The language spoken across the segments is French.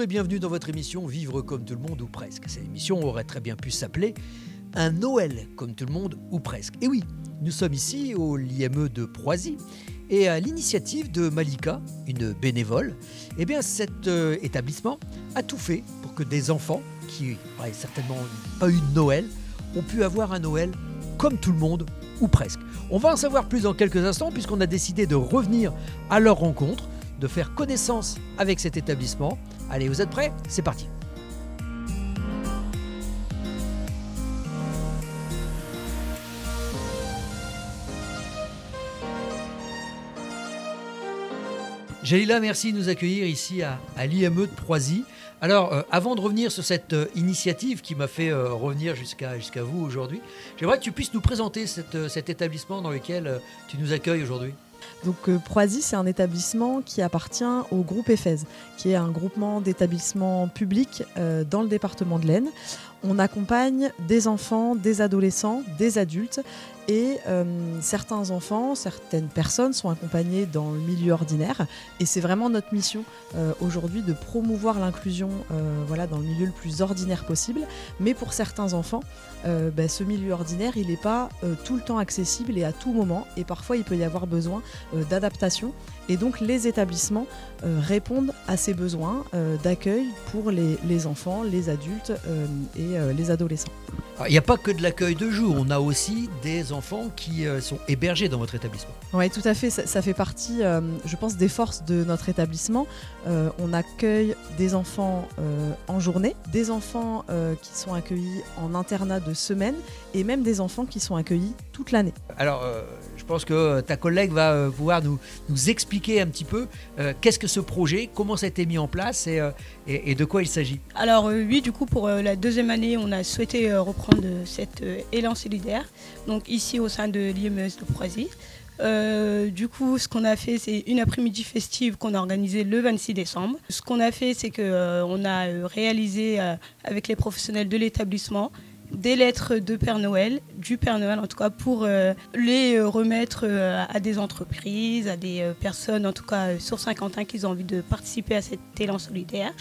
Bonjour et bienvenue dans votre émission Vivre comme tout le monde ou presque. Cette émission aurait très bien pu s'appeler Un Noël comme tout le monde ou presque. Et oui, nous sommes ici au l'IME de Proisy et à l'initiative de Malika, une bénévole, eh bien cet établissement a tout fait pour que des enfants qui n'auraient certainement pas eu de Noël ont pu avoir un Noël comme tout le monde ou presque. On va en savoir plus dans quelques instants puisqu'on a décidé de revenir à leur rencontre, de faire connaissance avec cet établissement. Allez, vous êtes prêts? C'est parti. Jalila, merci de nous accueillir ici à l'IME de Proisy. Alors, avant de revenir sur cette initiative qui m'a fait revenir jusqu'à vous aujourd'hui, j'aimerais que tu puisses nous présenter cet établissement dans lequel tu nous accueilles aujourd'hui. Donc Proisy, c'est un établissement qui appartient au groupe EFEZ, qui est un groupement d'établissements publics dans le département de l'Aisne. On accompagne des enfants, des adolescents, des adultes et certains enfants, certaines personnes sont accompagnées dans le milieu ordinaire et c'est vraiment notre mission aujourd'hui de promouvoir l'inclusion dans le milieu le plus ordinaire possible. Mais pour certains enfants, ce milieu ordinaire, il n'est pas tout le temps accessible et à tout moment et parfois il peut y avoir besoin d'adaptation. Et donc les établissements répondent à ces besoins d'accueil pour les enfants, les adultes et les adolescents. Il n'y a pas que de l'accueil de jour, on a aussi des enfants qui sont hébergés dans votre établissement. Oui, tout à fait, ça fait partie, je pense, des forces de notre établissement. On accueille des enfants en journée, des enfants qui sont accueillis en internat de semaine et même des enfants qui sont accueillis toute l'année. Alors, je pense que ta collègue va pouvoir nous expliquer un petit peu qu'est-ce que ce projet, comment ça a été mis en place et de quoi il s'agit. Alors oui, du coup, pour la deuxième année, on a souhaité reprendre cet élan solidaire, donc ici au sein de l'IME de Proisy. Du coup, ce qu'on a fait, c'est une après-midi festive qu'on a organisée le 26 décembre. Ce qu'on a fait, c'est qu'on a réalisé avec les professionnels de l'établissement des lettres de Père Noël, du Père Noël en tout cas, pour les remettre à des entreprises, à des personnes en tout cas sur Saint-Quentin qui ont envie de participer à cet élan solidaire.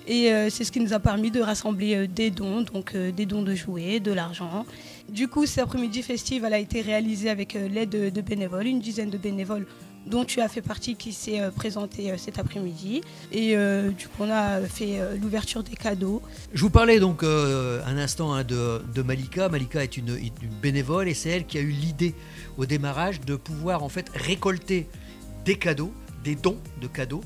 Et c'est ce qui nous a permis de rassembler des dons, donc des dons de jouets, de l'argent. Du coup, cette après-midi festive, elle a été réalisée avec l'aide de bénévoles, une dizaine de bénévoles dont tu as fait partie qui s'est présenté cet après-midi. Et du coup, on a fait l'ouverture des cadeaux. Je vous parlais donc un instant de Malika. Malika est une bénévole et c'est elle qui a eu l'idée au démarrage de pouvoir en fait récolter des cadeaux, des dons de cadeaux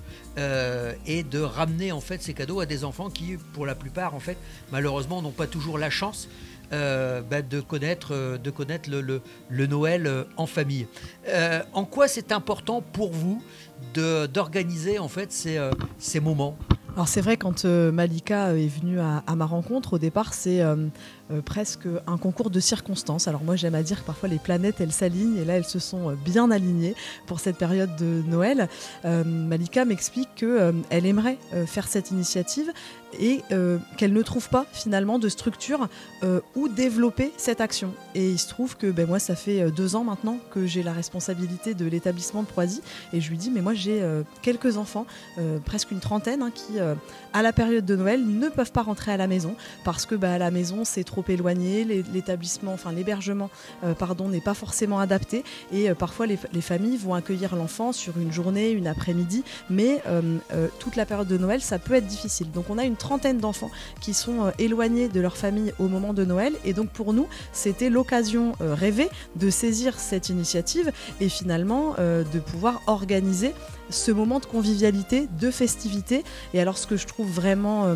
et de ramener en fait ces cadeaux à des enfants qui, pour la plupart, en fait, malheureusement, n'ont pas toujours la chance de connaître le Noël en famille. En quoi c'est important pour vous d'organiser en fait ces moments? Alors c'est vrai, quand Malika est venue à ma rencontre, au départ, c'est presque un concours de circonstances. Alors moi, j'aime à dire que parfois les planètes, elles s'alignent et là, elles se sont bien alignées pour cette période de Noël. Malika m'explique qu'elle aimerait faire cette initiative et qu'elle ne trouve pas finalement de structure où développer cette action. Et il se trouve que moi, ça fait 2 ans maintenant que j'ai la responsabilité de l'établissement de Proisy et je lui dis, mais moi j'ai quelques enfants, presque une trentaine, qui à la période de Noël ne peuvent pas rentrer à la maison parce que à la maison c'est trop éloigné, l'hébergement n'est pas forcément adapté et parfois les familles vont accueillir l'enfant sur une journée, une après-midi, mais toute la période de Noël ça peut être difficile. Donc on a une trentaine d'enfants qui sont éloignés de leur famille au moment de Noël et donc pour nous c'était l'occasion rêvée de saisir cette initiative et finalement de pouvoir organiser ce moment de convivialité, de festivité. Et alors ce que je trouve vraiment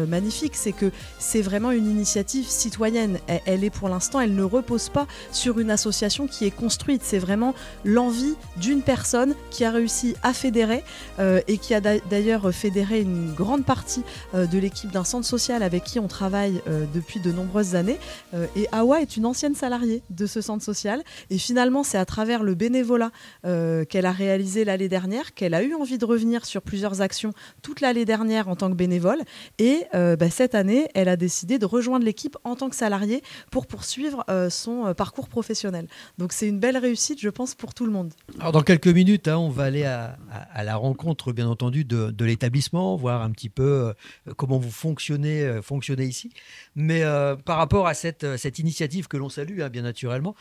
magnifique, c'est que c'est vraiment une initiative citoyenne. Elle est pour l'instant, elle ne repose pas sur une association qui est construite. C'est vraiment l'envie d'une personne qui a réussi à fédérer et qui a d'ailleurs fédéré une grande partie de l'équipe d'un centre social avec qui on travaille depuis de nombreuses années. Et Awa est une ancienne salariée de ce centre social. Et finalement, c'est à travers le bénévolat qu'elle a réalisé l'année dernière qu'elle a eu envie de revenir sur plusieurs actions toute l'année dernière en tant que bénévole. Et cette année, elle a décidé de rejoindre l'équipe en tant que salariée pour poursuivre son parcours professionnel. Donc c'est une belle réussite, je pense, pour tout le monde. Alors dans quelques minutes, on va aller à la rencontre, bien entendu, de l'établissement, voir un petit peu comment vous fonctionnez ici. Mais par rapport à cette initiative que l'on salue, bien naturellement,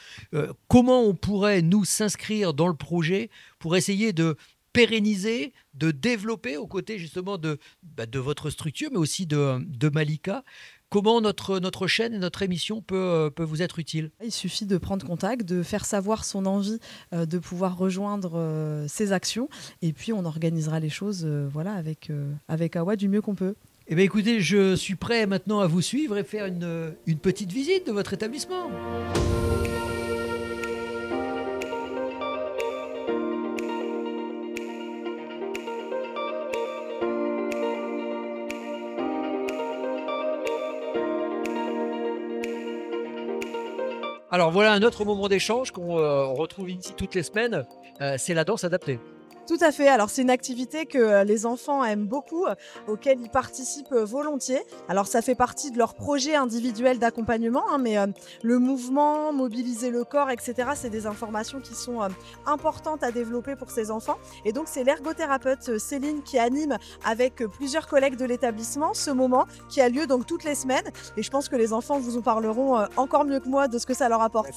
comment on pourrait, nous, s'inscrire dans le projet pour essayer de pérenniser, de développer aux côtés justement de votre structure, mais aussi de Malika. Comment notre chaîne et notre émission peut vous être utile? Il suffit de prendre contact, de faire savoir son envie de pouvoir rejoindre ses actions, et puis on organisera les choses avec Awa du mieux qu'on peut. Eh bien écoutez, je suis prêt maintenant à vous suivre et faire une petite visite de votre établissement. Alors voilà un autre moment d'échange qu'on retrouve ici toutes les semaines, c'est la danse adaptée. Tout à fait. Alors, c'est une activité que les enfants aiment beaucoup, auquel ils participent volontiers. Alors, ça fait partie de leur projet individuel d'accompagnement, mais le mouvement, mobiliser le corps, etc., c'est des informations qui sont importantes à développer pour ces enfants. Et donc, c'est l'ergothérapeute Céline qui anime avec plusieurs collègues de l'établissement ce moment qui a lieu donc toutes les semaines. Et je pense que les enfants vous en parleront encore mieux que moi de ce que ça leur apporte.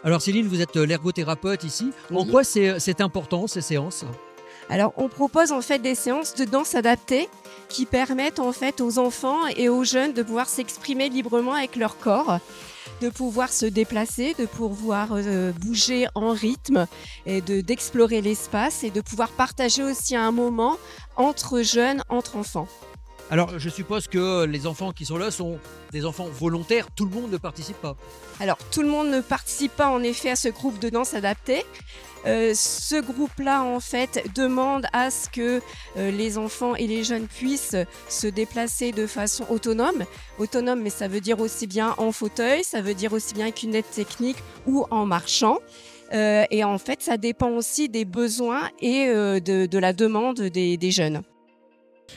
Alors Céline, vous êtes l'ergothérapeute ici. En quoi c'est important ces séances? Alors on propose en fait des séances de danse adaptée qui permettent en fait aux enfants et aux jeunes de pouvoir s'exprimer librement avec leur corps, de pouvoir se déplacer, de pouvoir bouger en rythme et d'explorer l'espace et de pouvoir partager aussi un moment entre jeunes, entre enfants. Alors, je suppose que les enfants qui sont là sont des enfants volontaires. Tout le monde ne participe pas. Alors, tout le monde ne participe pas en effet à ce groupe de danse adaptée. Ce groupe-là, en fait, demande à ce que les enfants et les jeunes puissent se déplacer de façon autonome. Autonome, mais ça veut dire aussi bien en fauteuil, ça veut dire aussi bien avec une aide technique ou en marchant. Et en fait, ça dépend aussi des besoins et de la demande des jeunes.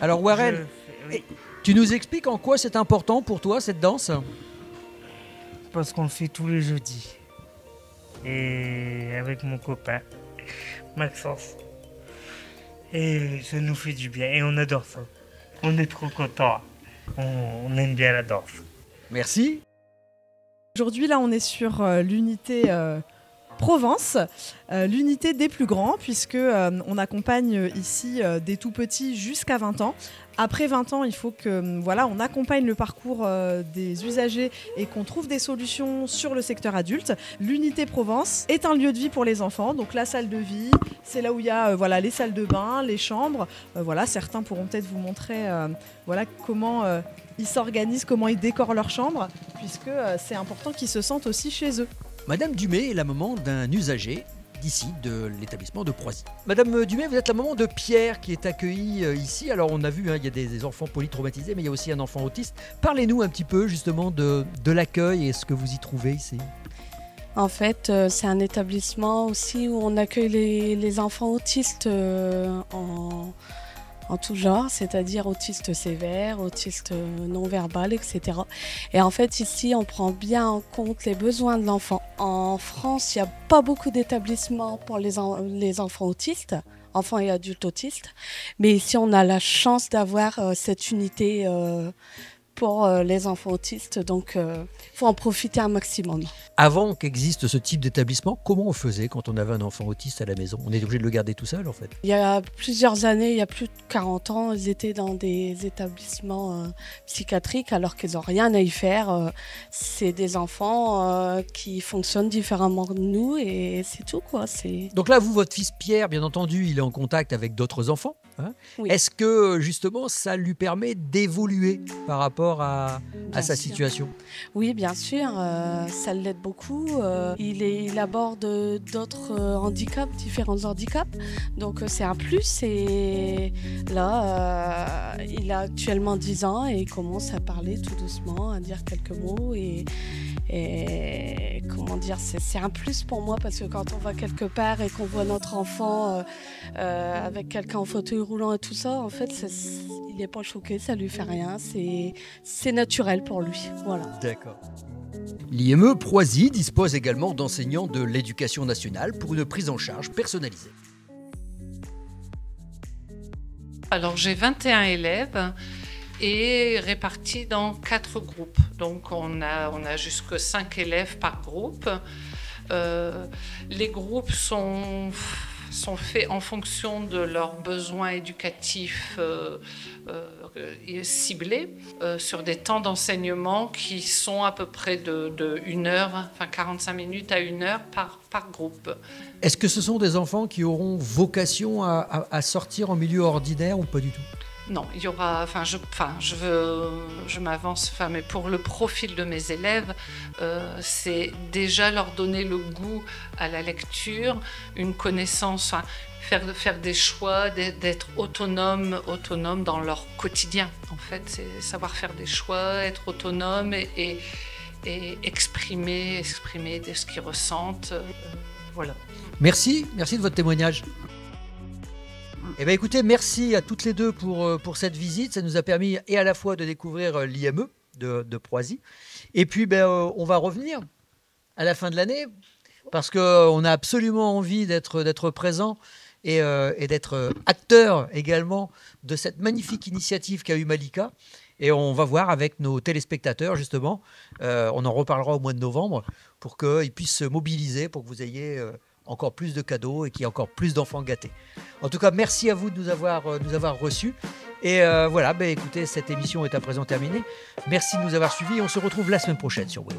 Alors, Warren, Oui. tu nous expliques en quoi c'est important pour toi cette danse? Parce qu'on le fait tous les jeudis. Et avec mon copain, Maxence. Et ça nous fait du bien. Et on adore ça. On est trop contents. On aime bien la danse. Merci. Aujourd'hui, là, on est sur l'unité Provence, l'unité des plus grands, puisque on accompagne ici des tout petits jusqu'à 20 ans. Après 20 ans, il faut que on accompagne le parcours des usagers et qu'on trouve des solutions sur le secteur adulte. L'unité Provence est un lieu de vie pour les enfants, donc la salle de vie, c'est là où il y a les salles de bain, les chambres. Certains pourront peut-être vous montrer comment ils s'organisent, comment ils décorent leur chambre, puisque c'est important qu'ils se sentent aussi chez eux. Madame Dumay est la maman d'un usager d'ici, de l'établissement de Proisy. Madame Dumay, vous êtes la maman de Pierre qui est accueilli ici. Alors on a vu, il y a des enfants polytraumatisés, mais il y a aussi un enfant autiste. Parlez-nous un petit peu justement de l'accueil et ce que vous y trouvez ici. En fait, c'est un établissement aussi où on accueille les enfants autistes en tout genre, c'est-à-dire autistes sévères, autistes non-verbal, etc. Et en fait, ici, on prend bien en compte les besoins de l'enfant. En France, il n'y a pas beaucoup d'établissements pour les enfants autistes, enfants et adultes autistes. Mais ici, on a la chance d'avoir cette unité pour les enfants autistes, donc il faut en profiter un maximum. Avant qu'existe ce type d'établissement, comment on faisait quand on avait un enfant autiste à la maison? On est obligé de le garder tout seul en fait? Il y a plusieurs années, il y a plus de 40 ans, ils étaient dans des établissements psychiatriques alors qu'ils n'ont rien à y faire. C'est des enfants qui fonctionnent différemment de nous et c'est tout quoi. Donc là, vous, votre fils Pierre, bien entendu, il est en contact avec d'autres enfants. Oui. Est-ce que justement ça lui permet d'évoluer par rapport à sa situation? Oui, bien sûr, ça l'aide beaucoup. Il aborde d'autres handicaps, différents handicaps, donc c'est un plus. Et là, il a actuellement 10 ans et il commence à parler tout doucement, à dire quelques mots. Et Et comment dire, c'est un plus pour moi parce que quand on va quelque part et qu'on voit notre enfant avec quelqu'un en fauteuil roulant et tout ça, en fait, il n'est pas choqué, ça lui fait rien, c'est naturel pour lui. Voilà. D'accord. L'IME Proisy dispose également d'enseignants de l'éducation nationale pour une prise en charge personnalisée. Alors j'ai 21 élèves et répartis dans 4 groupes. Donc on a jusque 5 élèves par groupe. Les groupes sont faits en fonction de leurs besoins éducatifs ciblés sur des temps d'enseignement qui sont à peu près de 1 heure, enfin 45 minutes à 1 heure par groupe. Est-ce que ce sont des enfants qui auront vocation à sortir en milieu ordinaire ou pas du tout ? Non, il y aura, je m'avance, mais pour le profil de mes élèves, c'est déjà leur donner le goût à la lecture, une connaissance, faire des choix, d'être autonome dans leur quotidien. En fait, c'est savoir faire des choix, être autonome et exprimer de ce qu'ils ressentent. Voilà. Merci de votre témoignage. Eh bien, écoutez, merci à toutes les deux pour cette visite. Ça nous a permis et à la fois de découvrir l'IME de Proisy. Et puis, on va revenir à la fin de l'année parce qu'on a absolument envie d'être présent et d'être acteur également de cette magnifique initiative qu'a eu Malika. Et on va voir avec nos téléspectateurs, justement, on en reparlera au mois de novembre, pour qu'ils puissent se mobiliser, pour que vous ayez encore plus de cadeaux et qu'il y ait encore plus d'enfants gâtés. En tout cas, merci à vous de nous avoir reçus. Et voilà, écoutez, cette émission est à présent terminée. Merci de nous avoir suivis. On se retrouve la semaine prochaine sur Web.